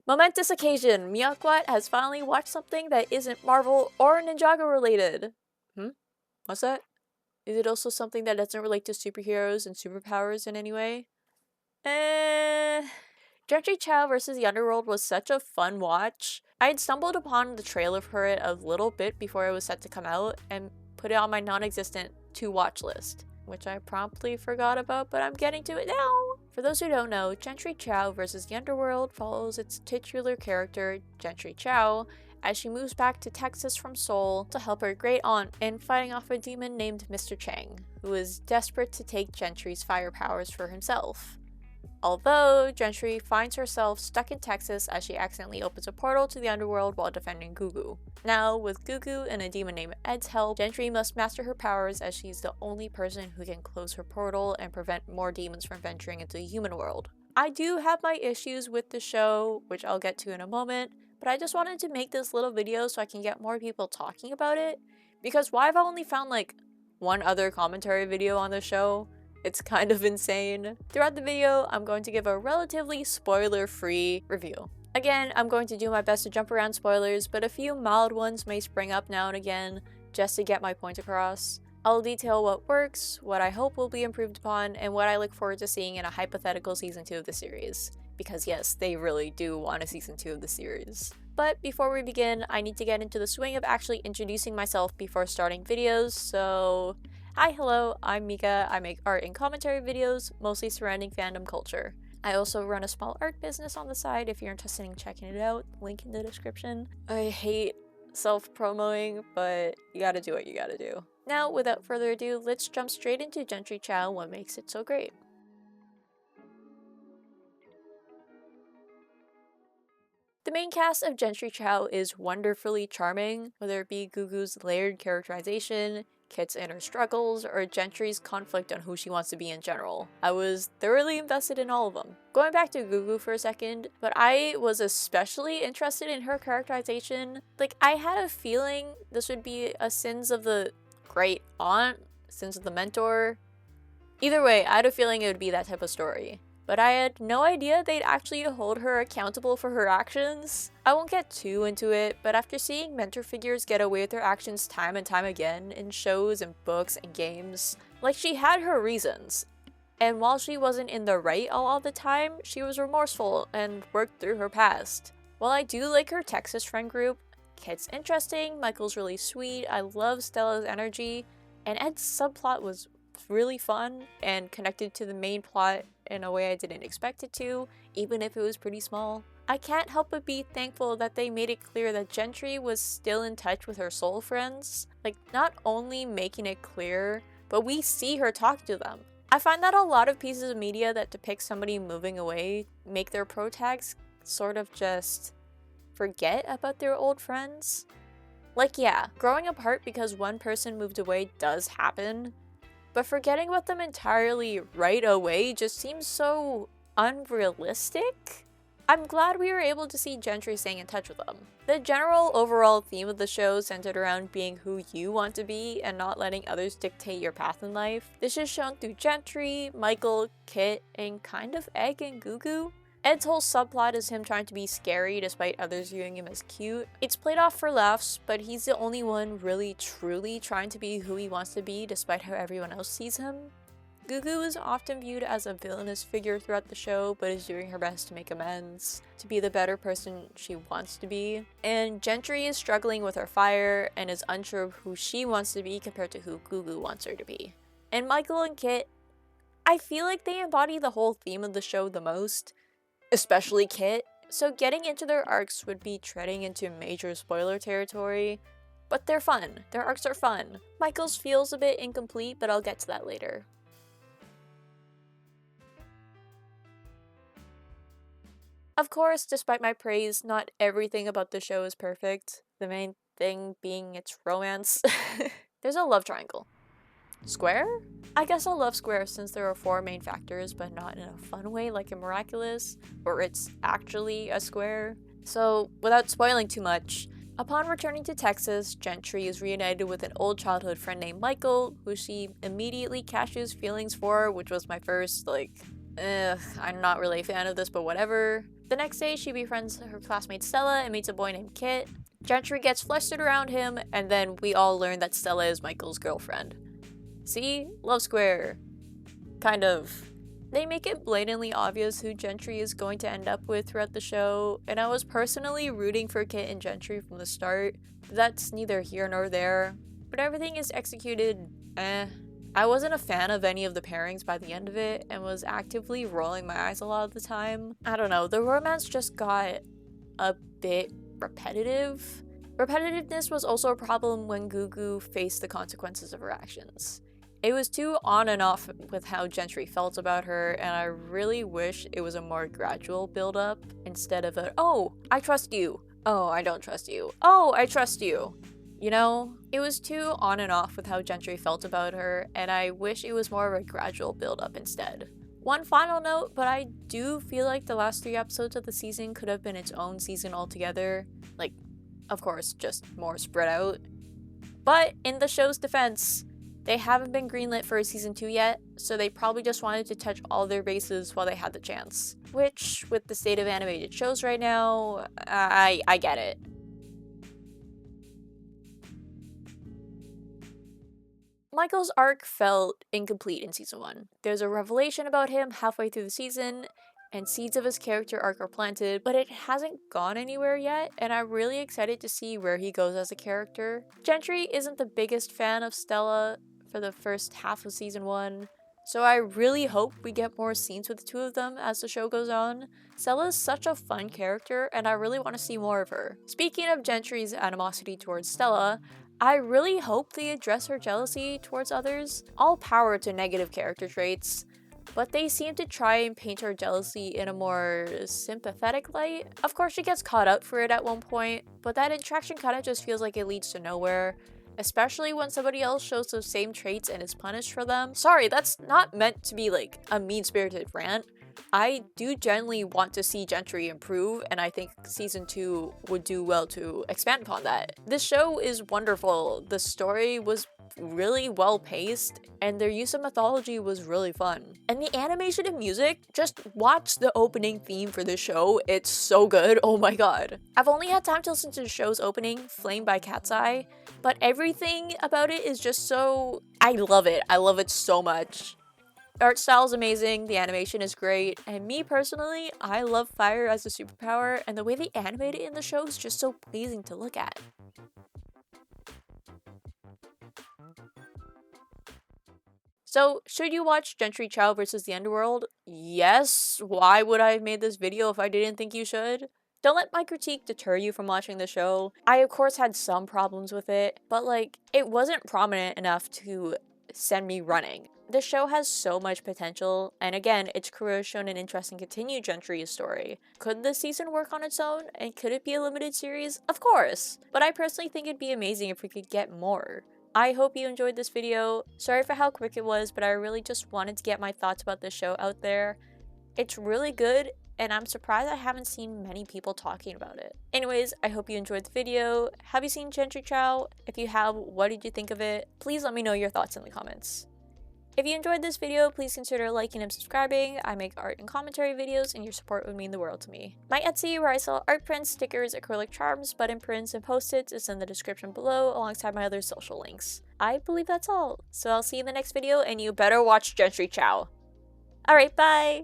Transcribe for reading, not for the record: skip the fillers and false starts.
Momentous occasion! Miyawkwat has finally watched something that isn't Marvel or Ninjago related. What's that? Is it also something that doesn't relate to superheroes and superpowers in any way? Jentry Chau versus the Underworld was such a fun watch. I had stumbled upon the trailer for it a little bit before it was set to come out and put it on my non-existent to-watch list, which I promptly forgot about, but I'm getting to it now! For those who don't know, Jentry Chau versus the Underworld follows its titular character, Jentry Chau, as she moves back to Texas from Seoul to help her great aunt in fighting off a demon named Mr. Chang, who is desperate to take Gentry's fire powers for himself. Although, Jentry finds herself stuck in Texas as she accidentally opens a portal to the underworld while defending Gugu. Now, with Gugu and a demon named Ed's help, Jentry must master her powers as she's the only person who can close her portal and prevent more demons from venturing into the human world. I do have my issues with the show, which I'll get to in a moment, but I just wanted to make this little video so I can get more people talking about it, because why have I only found like one other commentary video on the show? It's kind of insane. Throughout the video, I'm going to give a relatively spoiler-free review. Again, I'm going to do my best to jump around spoilers, but a few mild ones may spring up now and again just to get my point across. I'll detail what works, what I hope will be improved upon, and what I look forward to seeing in a hypothetical season 2 of the series. Because yes, they really do want a season 2 of the series. But before we begin, I need to get into the swing of actually introducing myself before starting videos, so... Hi, hello, I'm Mika. I make art and commentary videos, mostly surrounding fandom culture. I also run a small art business on the side if you're interested in checking it out, link in the description. I hate self-promoting, but you gotta do what you gotta do. Now, without further ado, let's jump straight into Jentry Chau and what makes it so great. The main cast of Jentry Chau is wonderfully charming, whether it be Gugu's layered characterization, Kit's inner struggles, or Gentry's conflict on who she wants to be in general. I was thoroughly invested in all of them. Going back to Gugu for a second, but I was especially interested in her characterization. Like, I had a feeling this would be a Sins of the Great Aunt, Sins of the Mentor. Either way, I had a feeling it would be that type of story. But I had no idea they'd actually hold her accountable for her actions. I won't get too into it, but after seeing mentor figures get away with their actions time and time again in shows and books and games, like, she had her reasons. And while she wasn't in the right all the time, she was remorseful and worked through her past. While I do like her Texas friend group, Kit's interesting, Michael's really sweet, I love Stella's energy, and Ed's subplot was really fun and connected to the main plot in a way I didn't expect it to, even if it was pretty small. I can't help but be thankful that they made it clear that Jentry was still in touch with her soul friends. Like, not only making it clear, but we see her talk to them. I find that a lot of pieces of media that depict somebody moving away make their protags sort of just forget about their old friends. Like, yeah, growing apart because one person moved away does happen, but forgetting about them entirely right away just seems so unrealistic. I'm glad we were able to see Jentry staying in touch with them. The general overall theme of the show centered around being who you want to be and not letting others dictate your path in life. This is shown through Jentry, Michael, Kit, and kind of Egg and Gugu. Ed's whole subplot is him trying to be scary despite others viewing him as cute. It's played off for laughs, but he's the only one really truly trying to be who he wants to be despite how everyone else sees him. Gugu is often viewed as a villainous figure throughout the show, but is doing her best to make amends, to be the better person she wants to be. And Jentry is struggling with her fire and is unsure of who she wants to be compared to who Gugu wants her to be. And Michael and Kit, I feel like they embody the whole theme of the show the most. Especially Kit, so getting into their arcs would be treading into major spoiler territory, but they're fun. Their arcs are fun. Michael's feels a bit incomplete, but I'll get to that later. Of course, despite my praise, not everything about the show is perfect, the main thing being its romance. There's a love triangle. Square? I guess I'll love square since there are 4 main factors, but not in a fun way like in Miraculous, where it's actually a square. So, without spoiling too much, upon returning to Texas, Jentry is reunited with an old childhood friend named Michael, who she immediately catches feelings for, which was my first, I'm not really a fan of this, but whatever. The next day, she befriends her classmate Stella and meets a boy named Kit. Jentry gets flustered around him, and then we all learn that Stella is Michael's girlfriend. See? Love square. Kind of. They make it blatantly obvious who Jentry is going to end up with throughout the show, and I was personally rooting for Kit and Jentry from the start. That's neither here nor there, but everything is executed I wasn't a fan of any of the pairings by the end of it, and was actively rolling my eyes a lot of the time. I don't know, the romance just got a bit repetitive. Repetitiveness was also a problem when Gugu faced the consequences of her actions. It was too on and off with how Jentry felt about her, and I really wish it was a more gradual build-up instead of a, oh, I trust you, oh, I don't trust you, oh, I trust you. You know, it was too on and off with how Jentry felt about her, and I wish it was more of a gradual build-up instead. One final note, but I do feel like the last 3 episodes of the season could have been its own season altogether. Like, of course, just more spread out. But in the show's defense, they haven't been greenlit for a season 2 yet, so they probably just wanted to touch all their bases while they had the chance. Which, with the state of animated shows right now, I get it. Michael's arc felt incomplete in season 1. There's a revelation about him halfway through the season, and seeds of his character arc are planted, but it hasn't gone anywhere yet, and I'm really excited to see where he goes as a character. Jentry isn't the biggest fan of Stella for the first half of season 1, so I really hope we get more scenes with the two of them as the show goes on. Stella is such a fun character, and I really want to see more of her. Speaking of Jentry's animosity towards Stella, I really hope they address her jealousy towards others. All power to negative character traits, but they seem to try and paint her jealousy in a more sympathetic light. Of course, she gets caught up for it at one point, but that interaction kind of just feels like it leads to nowhere, especially when somebody else shows those same traits and is punished for them. Sorry, that's not meant to be like a mean-spirited rant. I do genuinely want to see Jentry improve, and I think season 2 would do well to expand upon that. This show is wonderful. The story was really well paced, and their use of mythology was really fun. And the animation and music, just watch the opening theme for this show. It's so good. Oh my god. I've only had time to listen to the show's opening, Flame by Cat's Eye, but everything about it is just so... I love it. I love it so much. Art style is amazing, the animation is great, and me personally, I love fire as a superpower, and the way they animate it in the show is just so pleasing to look at. So, should you watch Jentry Chau vs. the Underworld? Yes. Why would I have made this video if I didn't think you should? Don't let my critique deter you from watching the show. I of course had some problems with it, but like, it wasn't prominent enough to send me running. The show has so much potential, and again, its crew has shown an interest in continuing Jentry's story. Could this season work on its own, and could it be a limited series? Of course! But I personally think it'd be amazing if we could get more. I hope you enjoyed this video. Sorry for how quick it was, but I really just wanted to get my thoughts about this show out there. It's really good, and I'm surprised I haven't seen many people talking about it. Anyways, I hope you enjoyed the video. Have you seen Jentry Chau? If you have, what did you think of it? Please let me know your thoughts in the comments. If you enjoyed this video, please consider liking and subscribing. I make art and commentary videos, and your support would mean the world to me. My Etsy, where I sell art prints, stickers, acrylic charms, button prints, and post-its, is in the description below, alongside my other social links. I believe that's all, so I'll see you in the next video, and you better watch Jentry Chau. Alright, bye!